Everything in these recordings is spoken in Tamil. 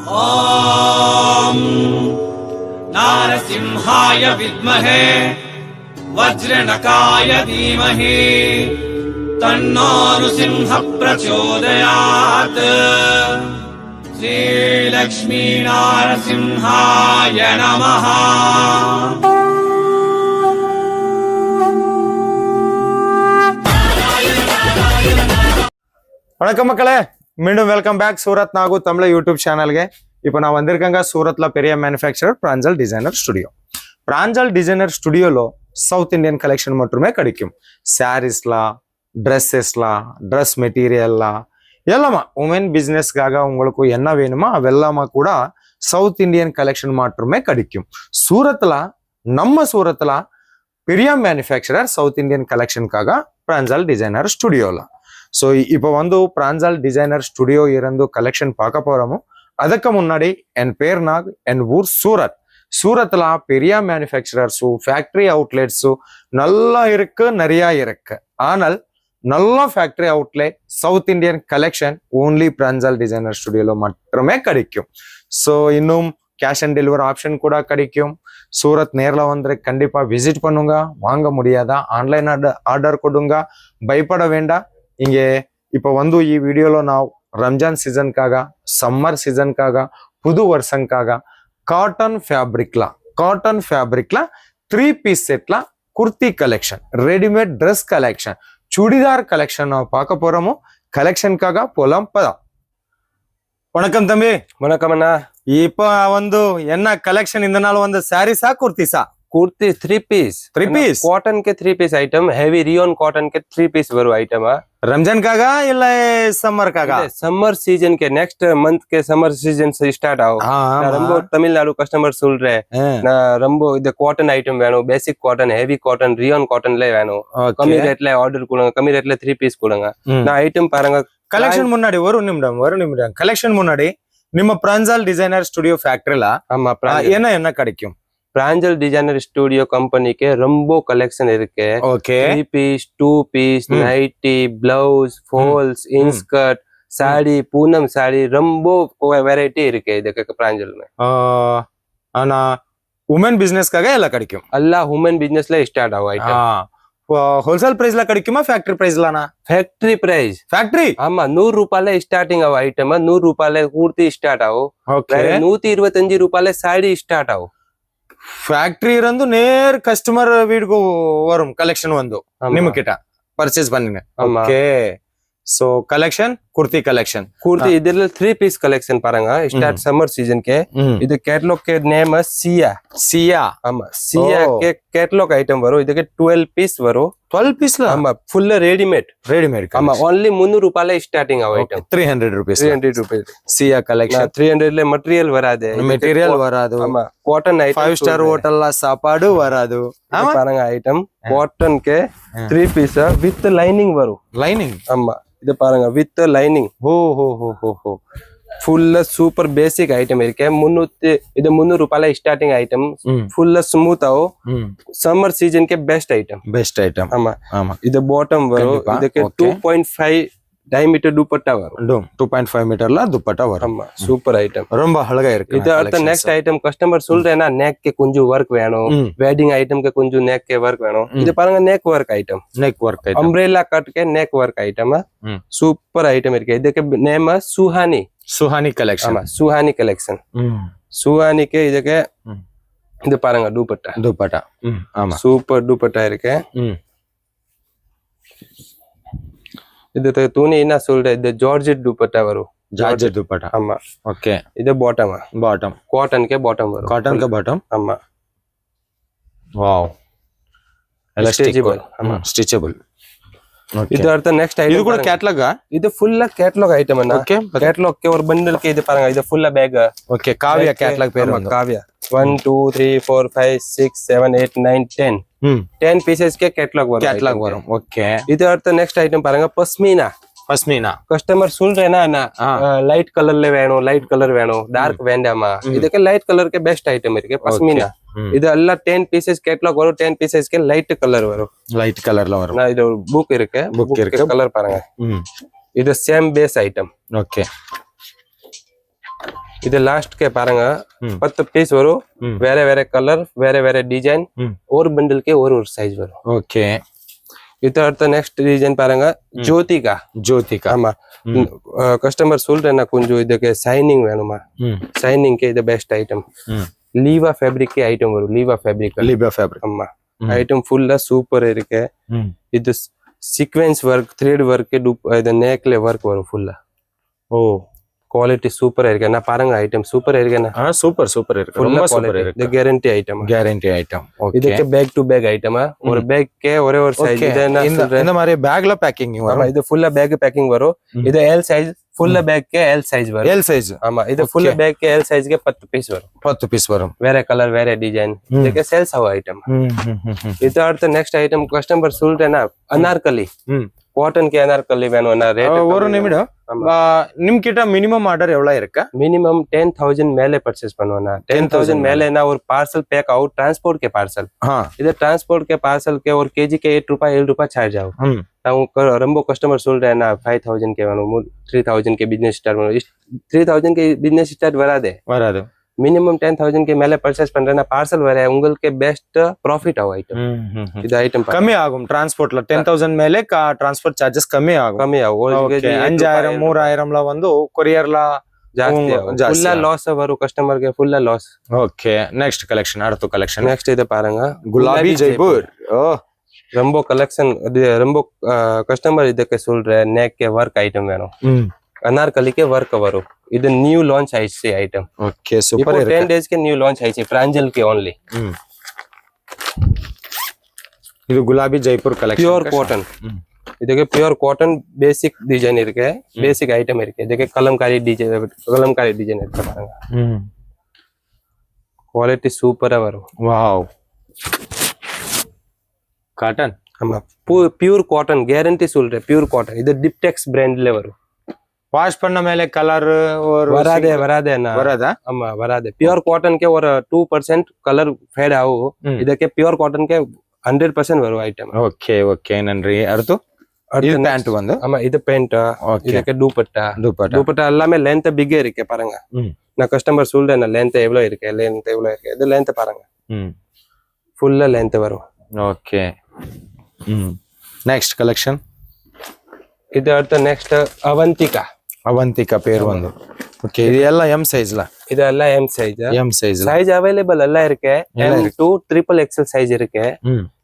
ॐ नारसिंहाय विद्महे वज्रनकाय धीमहि तन्नो नृसिंह प्रचोदयात्। श्रीलक्ष्मी नारसिंहाय नमः। வணக்கம் மக்களே, மீண்டும் welcome back Surat Nagu Tamil YouTube சேனலுக்கு. இப்போ நான் வந்திருக்கேங்க சூரத்ல பெரிய manufacturer பிராஞ்சல் designer studio. பிராஞ்சல் designer ஸ்டுடியோలో south Indian collection மட்டுமே கிடைக்கும். சாரீஸ்லாம், ட்ரெஸ்ஸஸ்லாம், ட்ரெஸ் மெட்டீரியல்லாம் எல்லாமா உமன் பிஸ்னஸ்க்காக உங்களுக்கு என்ன வேணுமோ அவெல்லாமா கூட சவுத் இந்தியன் கலெக்ஷன் மட்டுமே கிடைக்கும். நம்ம சூரத்ல பெரிய manufacturer south Indian கலெக்ஷனுக்காக பிராஞ்சல் designer ஸ்டுடியோல. So இப்போ பிராஞ்சல் டிசைனர் ஸ்டுடியோ இருந்து கலெக்ஷன் பார்க்க போறோமோ. அதுக்கு முன்னாடி என் பேர் நாக், என் ஊர் சூரத். சூரத்ல பெரிய மேனுஃபேக்சரர்ஸு, ஃபேக்டரி அவுட்லெட்ஸு நல்லா இருக்கு, நிறைய இருக்கு. ஆனால் நல்ல factory outlet South Indian collection only Pranjal designer ஸ்டுடியோல மட்டுமே கிடைக்கும். ஸோ இன்னும் கேஷ் ஆன் டெலிவரி ஆப்ஷன் கூட கிடைக்கும். சூரத் நேரில் வந்து கண்டிப்பா விசிட் பண்ணுங்க. வாங்க முடியாதா ஆன்லைன் ஆர்டர் கொடுங்க, பயப்பட வேண்டாம். இங்கே இப்போ ಈ ವಿಡಿಯೋలో ನಾವು ರಂಜಾನ್ ಸೀಸನ್ಕಾಗ, ಸಮ್ಮರ್ ಸೀಸನ್ಕಾಗ, புது வருஷங்காக காட்டன் ஃபேப்ரிக்ல 3 பீஸ் செட்ல kurti collection, readymade dress collection, churidar collection ನಾವು பார்க்க போறோமோ. கலெக்ஷன்காக போலாம் பதா. வணக்கம் தம்பி. வணக்கம் அண்ணா. இப்போ என்ன கலெக்ஷன் இந்த நாள் சாரீஸா குர்த்திஸா? कुर्ती 3 पीस कॉटन के 3 piece item, heavy rayon cotton के 3 पीस वरू आइटम है. रमजान कागा ಇಲ್ಲ ಸಮ್ಮರ್ ಕಾಗ? समर सीजन के नेक्स्ट मंथ के समर सीजन से स्टार्ट आओ. रंबो तमिलनाडु कस्टमर सुन रहे ना. रंबो इधर कॉटन आइटम वेणु, basic cotton, heavy cotton, rayon cotton ले वेणु. कमी रेट ले ऑर्डर कोडुंगा, कमी रेट ले 3 पीस कोडुंगा. ना आइटम पारंगा. ಕಲೆಕ್ಷನ್ ಮುನ್ನಾಡಿ ஒரு நிமிடம் கலெக்ஷன் முன்னாடி ನಿಮ್ಮ ಪ್ರಾಂಜಲ್ ಡಿಸೈನರ್ ಸ್ಟುಡಿಯೋ ಫ್ಯಾಕ್ಟರಿல என்ன கிடைக்கும்? பிராஞ்சல் டிசைனர் ஸ்டுடியோ கம்பெனி के रंबो कलेक्शन இருக்கு. Okay. 3 piece, 2 piece, nightie, blouse, falls, inskirt, sari, Poonam sari, रंबो வெரைட்டி இருக்கு இதுக்கு பிராஞ்சல் में. ஆனா உமன் பிசினஸ்க்காக எல்லாம் கிடைக்கும். எல்லா உமன் பிசினஸ்ல ஸ்டார்ட் ஆகும் ஐட்டம். ஹோல்சேல் பிரைஸ்ல கிடைக்குமா ஃபேக்டரி பிரைஸ்லனா? Factory price. ஃபேக்டரி? ஆமா, 100 ரூபாயில ஸ்டார்டிங் ஆகும் ஐட்டம். 100 ரூபாயில குர்த்தி ஸ்டார்ட் ஆகும். ஓகே. 125 ரூபாயில சாரி ஸ்டார்ட் ஆகும். ಫ್ಯಾಕ್ಟರಿ ಇರಂದು ನೇರ್ ಕಸ್ಟಮರ್ ವೀಡ್ಗೂ ವரும் ಕಲೆಕ್ಷನ್ ನಿಮ್ಮ ಕಿಟ ಪರ್ಚೇಸ್ ಬನ್ನಿ. Okay. So collection kurti collection, kurti इधर 3 पीस कलेक्शन पारंगा स्टार्ट समर सीजन के. इधर कैटलॉग के नेम है सिया. आमा सिया के कैटलॉग आइटम वरो. इधर के 12 पीस वरो. 12 पीस ला? आमा फुल रेडीमेड. आमा ओनली 300 रूपायले स्टार्टिंग आव आइटम. 300 rupees Siya collection. 300 ले मटेरियल वरादे. आमा कॉटन आइटम 5 स्टार होटल ला सापाडु वरादु. आमा पारंगा आइटम कॉटन के 3 पीस विथ लाइनिंग वरो. लाइनिंग? आमा இது பாருங்க வித் லைனிங். ஹோ ஃபுல் சூப்பர் பேசிக் ஐட்டம் இருக்கு. 300 ரூபாயில ஸ்டார்டிங் ஐட்டம். ஃபுல் ஸ்மூத் ஆகும். சம்மர் சீசன் के बेस्ट आइटम. ஆமா இது பாட்டம் வரும். இதுக்கு 2.5 diameter दुपट्टा वரும். 2.5 मीटरला दुपट्टा वரும். ஆமா சூப்பர் ஐட்டம், ரொம்ப அழகா இருக்கு. இது அடுத்த நெக்ஸ்ட் ஐட்டம் கஸ்டமர் சொல்றேனா neck के கொஞ்சம் वर्क வேணும், वेडिंग आइटम के கொஞ்சம் neck के वर्क வேணும். இது பாருங்க neck work item. umbrella cut के neck work item. Super item இருக்கு. இதுக்கு நேம் சுஹானி கலெக்ஷன். ஆமா சுஹானி கலெக்ஷன். சுஹானி के இதுக்கு இது பாருங்க दुपट्टा. ஆமா சூப்பர் दुपट्टा இருக்கு. இது துணி என்ன சொல்ற, இது ஜார்ஜெட் दुपट्टा வரும். ஜார்ஜெட் दुपट्टा. ஆமா ஓகே. இது பாட்டம் காட்டன் के பாட்டம் வரும். காட்டன் के பாட்டம். ஆமா வாவ் எலாஸ்டிக்கபிள். ஆமா ஸ்ட்ரெச்சபிள். இது அடுத்த நெக்ஸ்ட் ஐட்டம். இது கூட கேட்டலாக்? இது ஃபுல்லா கேட்டலாக் ஐட்டம் அண்ணா. ஓகே. கேட்டலாக் के ஒரு बंडल के இது பாருங்க, இது ஃபுல்லா பேக். ஓகே. காவியா கேட்டலாக் பேர் வந்து காவியா. 1 2 3 4 5 6 7 8 9 10 पीसेस के कैटलॉग वரும். ओके. இது அடுத்த நெக்ஸ்ட் ஐட்டம் பாருங்க, பஸ்மினா. கஸ்டமர் சொல்றேனா லைட் கலர்ல வேணும், லைட் கலர் வேணும், டார்க் வேண்டாமா. இதுக்கு லைட் கலர் के बेस्ट आइटम இருக்கு பஸ்மினா. இது எல்லாம் 10 பீसेस கேட்டலாக் வரும். 10 பீसेस के லைட் கலர் வரும். லைட் கலர்ல வரும். நான் இது புக் இருக்கு கலர் பாருங்க. இது சேம் பேஸ் ஐட்டம். ஓகே. இது லாஸ்ட்க்கு பாருங்க ம். 10 பீஸ் வரும் ம். வேற வேற கலர் வேற வேற டிசைன் ம். ஒரு பண்டில்க்கு ஒரு சைஸ் வரும் ஓகே இது அடுத்த நெக்ஸ்ட் டிசைன் பாருங்க ஜோதிகா ஜோதிகா ஆமா கஸ்டமர் சொல்றேன்னா கொஞ்சம் இதுக்கு சைனிங் வேணுமா சைனிங்க்கு இது பெஸ்ட் ஐட்டம் லீவா ஃபேப்ரிக் ஐட்டம் வரும் லீவா ஃபேப்ரிக் லிபா ஃபேப்ரிக் ஆமா ஐட்டம் ஃபுல்லா சூப்பர் இருக்கு இது சீக்வென்ஸ் ஒர்க் த்ரெட் ஒர்க் இது நெக்ல ஒர்க் வரும் ஃபுல்லா ஓ குவாலிட்டி சூப்பரா இருக்கு நான் பாருங்க ஐட்டம் சூப்பரா இருக்குன்னா சூப்பர் சூப்பர் இருக்கு ரொம்ப சூப்பர் இது இருக்கு guarantee item guarantee item okay இதுக்கு பேக் டு பேக் ஐட்டமா ஒரு பேக்கே ஒரே ஒரு சைஸ் இது என்ன சொல்றேன் இந்த மாதிரி பேக்ல பேக்கிங் ஆமா வரும் இது ஃபுல்லா பேக் பேக்கிங் வரும் இது எல் சைஸ் ஃபுல்லா பேக்கே எல் சைஸ் வரும் எல் சைஸ் ஆமா இது ஃபுல்லா பேக்கே எல் சைஸ்க்கு 10 பீஸ் வரும் 10 பீஸ் வரும் வேற கலர் வேற டிசைன் இதுக்கு சேல்ஸ் ஆகும் ஐட்டம் இது அடுத்த ನೆಕ್ಸ್ಟ್ ಐಟಮ್ ಕಸ್ಟಮರ್ சொல்றேனா ಅನಾರ್ಕಲಿ ಕಾಟನ್ ಗೆ ಅನಾರ್ಕಲಿ வேணும்னா ரேட் ஒரு நிமிடம் நிம் கிட்ட மினிமம் ஆர்டர் எவ்வளவு இருக்கு மினிமம் 10000 மேலே பர்ச்சேஸ் பண்ணுவானா 10000 மேலேனா ஒரு பார்சல் पैक आउट ट्रांसपोर्ट के पार्सल हां इधर ट्रांसपोर्ट के पार्सल के और केजी के 8 रुपया 7 रुपया चार्ज आओ ನಾವು ரொம்ப ಕಸ್ಟಮರ್ சொல்றேனா 5000 के வேணும் 3000 के बिजनेस स्टार्ट 3000 के बिजनेस स्टार्ट வராது मिनिमम 10000 के மேல பர்ச்சேஸ் பண்றேன்னா பார்சல் வர உங்களுக்கு பெஸ்ட் ப்ராஃபிட் ஆகும் ஐட்டம் இது ஐட்டம் கம்மி ஆகும் டிரான்ஸ்போர்ட்ல 10000 மேலே டிரான்ஸ்போர்ட் சார்ஜஸ் கம்மி ஆகும் 5000 3000 ல வந்து ಕೊರಿಯರ್ல ಜಾಸ್ತಿ ಆகும் ಫುಲ್ಲ ಲಾಸ್ வரும் கஸ்டமர் ಗೆ ಫುಲ್ಲ ಲಾಸ್ ஓகே நெக்ஸ்ட் கலெக்ஷன் அடுத்த கலெக்ஷன் நெக்ஸ்ட் இத பாருங்க ಗುಲಾಬಿ ಜೈಪುರ್ ஓ ரொம்ப கலெக்ஷன் இது ரொம்ப கஸ்டமர் ಇದಕ್ಕೆ சொல்ற neck के वर्क आइटम வேணும் अनारकली के वर्क वरो ಇದು न्यू लॉन्च आइছে आइटम ओके सुपर है 10 डेज के न्यू लॉन्च आइছে प्रांजल के ओनली ಇದು ಗುಲಾಬಿ ಜೈಪುರ್ ಕಲೆಕ್ಷನ್ ಪ್ಯೂರ್ ಕಾಟನ್ ಇದಕ್ಕೆ ಪ್ಯೂರ್ ಕಾಟನ್ ಬೇಸಿಕ್ ಡಿಸೈನ್ ಇರುತ್ತೆ ಬೇಸಿಕ್ ಐಟಮ್ ಇರುತ್ತೆ ಇದಕ್ಕೆ ಕಲಂಕಾರಿ ಡಿಸೈನ್ ಇರುತ್ತೆ பாருங்க ಕ್ವಾಲಿಟಿ ಸೂಪರ್ ವರೋ ವಾವ್ ಕಾಟನ್ ஆமா ಪ್ಯೂರ್ ಕಾಟನ್ ಗ್ಯಾರಂಟಿ சொல்றேன் ಪ್ಯೂರ್ ಕಾಟನ್ ಇದು ಡಿಪ್ಟೆಕ್ಸ್ ಬ್ರಾಂಡ್ல வரும் வாஷ் பண்ண மேலே கலர் ஒரு வராதே வராதா ஆமா வராதே பியூர் காட்டன் के ஒரு 2% கலர் ஃபேட் ஆகும் ಇದಕ್ಕೆ பியூர் காட்டன் के 100% வரும் ஐட்டம் ஓகே ஓகே நன்றி அடுத்து இது பேண்ட் வந்து ஆமா இது பேண்ட் ಇದಕ್ಕೆ dupatta எல்லாமே லெந்த் பிக் இருக்கு பாருங்க நான் கஸ்டமர் சொல்றேன் லெந்த் எவ்வளவு இருக்கு இது லெந்த் பாருங்க ஃபுல்லா லெந்த் வரும் ஓகே ನೆಕ್ಸ್ಟ್ ಕಲೆಕ್ಷನ್ ಇದು அடுத்த ನೆಕ್ಸ್ಟ್ ಅವಂತಿಕಾ பேர் வந்து ஓகே இது எல்லாம் எம் சைஸ்ல இதெல்லாம் எம் சைஸ் சைஸ் அவைலபிள் எல்லாம் இருக்கு M2 triple XL சைஸ் இருக்கு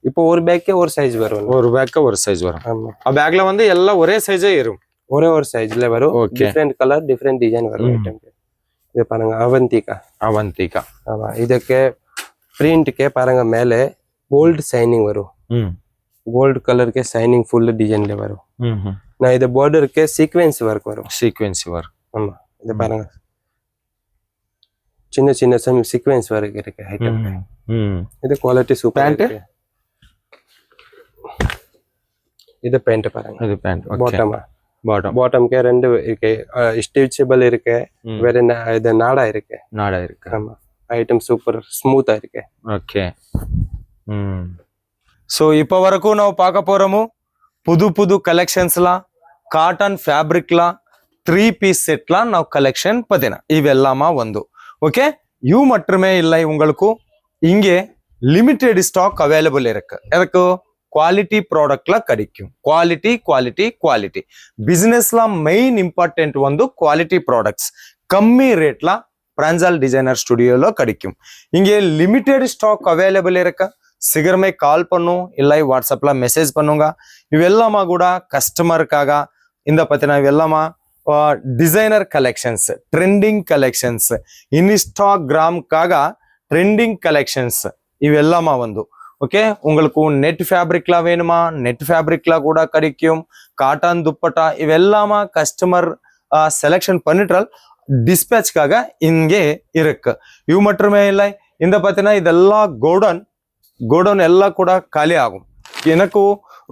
இப்போ ஒரு பேக்கே ஒரு சைஸ் வரும் ஒரு பேக்கே ஒரு சைஸ் வரும் ஆமா ಆ பேக்ல வந்து எல்லாம் ஒரே சைஸே இருக்கும் ஒரே ஒரு சைஸ்ல வரும் டிஃபரண்ட் கலர் டிஃபரண்ட் டிசைன் வரும் ஐட்டம் இது பாருங்க அವಂತಿಕಾ ஆமா ಇದಕ್ಕೆ ಪ್ರಿಂಟ್ के பாருங்க மேலே கோல்ட் சைனிங் வரும் गोल्ड कलर के शाइनिंग फुल डिजाइन ले वरो ना इधर बॉर्डर के सीक्वेंस वर्क वरो ஆமா இது பாருங்க சின்ன சின்ன சம் சீக்வென்ஸ் वर्क இருக்கு ஐட்டம் இது குவாலிட்டி சூப்பர் இருக்கு இது பேண்ட் பாருங்க இது பேண்ட் பாட்டம் के ரெண்டு இருக்கு ஸ்டிச்சபிள் இருக்கு வேற இது நாடா இருக்கு ஆமா ஐட்டம் சூப்பர் ஸ்மூத்தா இருக்கு ஓகே ಸೊ ಇಪ್ಪ ವರೆಗೂ ನಾವು ಪಾಕ ಪೋರಮು ಪುದು ಕಲೆಕ್ಷನ್ಸ್ಲ ಕಾಟನ್ ಫ್ಯಾಬ್ರಿಕ್ಲ 3 பீஸ் செட்ல ನಾವು கலெக்ஷன் பத்தின இவெல்லாமா வந்து ஓகே யூ மட்டுமே இல்லை உங்களுக்கு இங்கே லிமிடெட் ஸ்டாக் அவைலபிள் இருக்கு எதற்கு குவாலிட்டி ப்ராடக்ட்ல கிடைக்கும் குவாலிட்டி பிசினஸ்ல மெயின் இம்பார்ட்டன்ட் வந்து குவாலிட்டி ப்ராடக்ட்ஸ் கம்மி ரேட்ல பிராஞ்சல் டிசைனர் ஸ்டுடியோல கிடைக்கும் இங்கே லிமிடெட் ஸ்டாக் அவைலபிள் இருக்கு சீக்கிரமே கால் பண்ணும் இல்லை வாட்ஸ்அப்ல மெசேஜ் பண்ணுங்க இவெல்லாமா கூட கஸ்டமருக்காக இந்த பத்தின இவெல்லாமா டிசைனர் கலெக்ஷன்ஸ் ட்ரெண்டிங் கலெக்ஷன்ஸ் இன்ஸ்டாகிராம்காக ட்ரெண்டிங் கலெக்ஷன்ஸ் இவெல்லாமா வந்து ஓகே உங்களுக்கு நெட் ஃபேப்ரிக்ல வேணுமா நெட் ஃபேப்ரிக்ல கூட கிடைக்கும் காட்டன் துப்பட்டா இவெல்லாமா கஸ்டமர் செலக்ஷன் பண்ணிட்டால் டிஸ்பேச்காக இங்கே இருக்கு இவ் மட்டுமே இல்லை இந்த பத்தின இதெல்லாம் கோடவுன் எல்லாம் கூட காலி ஆகும் எனக்கு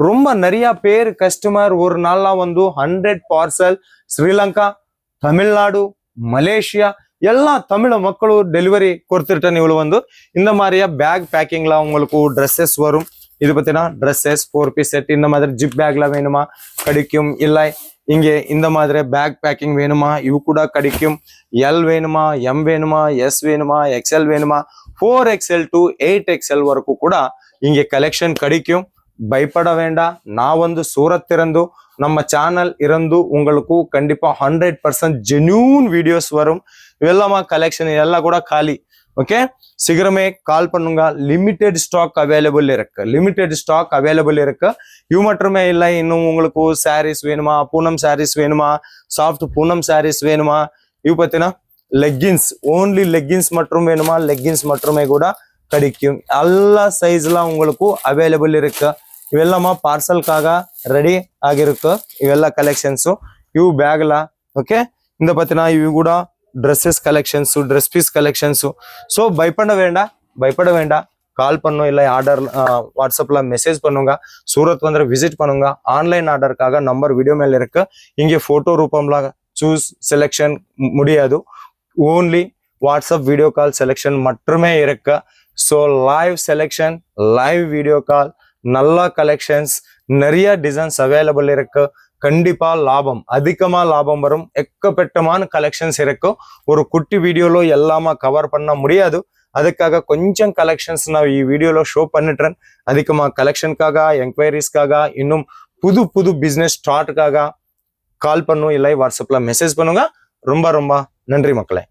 ரொம்ப நிறைய பேர் கஸ்டமர் ஒரு நாள்ல வந்து 100 பார்சல் ஸ்ரீலங்கா தமிழ்நாடு மலேசியா எல்லா தமிழ் மக்களும் டெலிவரி கொடுத்துட்டு ನೀವು வந்து இந்த மாதிரியா பேக் பேக்கிங்ல உங்களுக்கு ட்ரெஸ்ஸஸ் வரும் இது பார்த்தீங்கன்னா ட்ரெஸ்ஸஸ் 4 பீஸ் செட் இந்த மாதிரி ஜிப் பேக்ல வேணுமா கிடைக்கும். இல்லை இங்கே இந்த மாதிரி பேக் பேக்கிங் வேணுமா இவு கூட கிடைக்கும். எல் வேணுமா, எம் வேணுமா, எஸ் வேணுமா, எக்ஸ்எல் வேணுமா, 4XL to 8XL வரைக்கும் கூட இங்கே கலெக்ஷன் கிடைக்கும். பயப்பட வேண்டாம். நான் வந்து சூரத் இருந்து நம்ம சேனல் இருந்து உங்களுக்கு கண்டிப்பா 100% ஜென்யூன் வீடியோஸ் வரும். இவெல்லாமா கலெக்ஷன் எல்லாம் கூட காலி. ஓகே, சீக்கிரமே கால் பண்ணுங்க. லிமிடெட் ஸ்டாக் அவைலபிள் இருக்கு. இவ் மட்டுமே இல்லை, இன்னும் உங்களுக்கு சாரீஸ் வேணுமா, பூனம் சாரீஸ் வேணுமா, சாஃப்ட் பூனம் சாரீஸ் வேணுமா, இவ் பார்த்தீங்கன்னா லெக்கின்ஸ், ஓன்லி லெக்கின்ஸ் மட்டும் வேணுமா, லெக்கின்ஸ் மட்டுமே கூட கிடைக்கும். எல்லா சைஸ்லாம் உங்களுக்கு அவைலபிள் இருக்கு. இவெல்லாமா பார்சல்காக ரெடி ಆಗಿருக்கு. இவெல்லா கலெக்ஷன்ஸும் இவ் பேக்ல. ஓகே, இந்த பார்த்தீங்கன்னா இவ் கூட dresses collections, dress piece collections. So பயப்பட வேண்டாம். கால் பண்ணும், இல்லை ஆர்டர் வாட்ஸ்அப்ல மெசேஜ் பண்ணுங்க. சூரத் வந்து விசிட் பண்ணுங்க. ஆன்லைன் ஆர்டருக்காக நம்பர் வீடியோ மேல இருக்கு. இங்கே போட்டோ ரூபம்ல சூஸ் செலெக்ஷன் முடியாது. Only WhatsApp video call selection மட்டுமே இருக்கு. So live selection, live video call, நல்ல கலெக்ஷன்ஸ், நிறைய டிசைன்ஸ் அவைலபிள் இருக்கு. கண்டிப்பா லாபம், அதிகமா லாபம் வரும். எக்கப்பட்டமான கலெக்ஷன்ஸ் இருக்கு. ஒரு குட்டி வீடியோல எல்லாமா கவர் பண்ண முடியாது. அதுக்காக கொஞ்சம் கலெக்ஷன்ஸ் நான் ಈ வீடியோல ஷோ பண்ணிட்டேன். அதிகமா கலெக்ஷனுக்காக, என்கொயரிஸ்க்காக, இன்னும் புது பிசினஸ் ஸ்டார்ட்காக கால் பண்ணும், இல்லை வாட்ஸ்அப்ல மெசேஜ் பண்ணுங்க. ரொம்ப நன்றி மக்களே.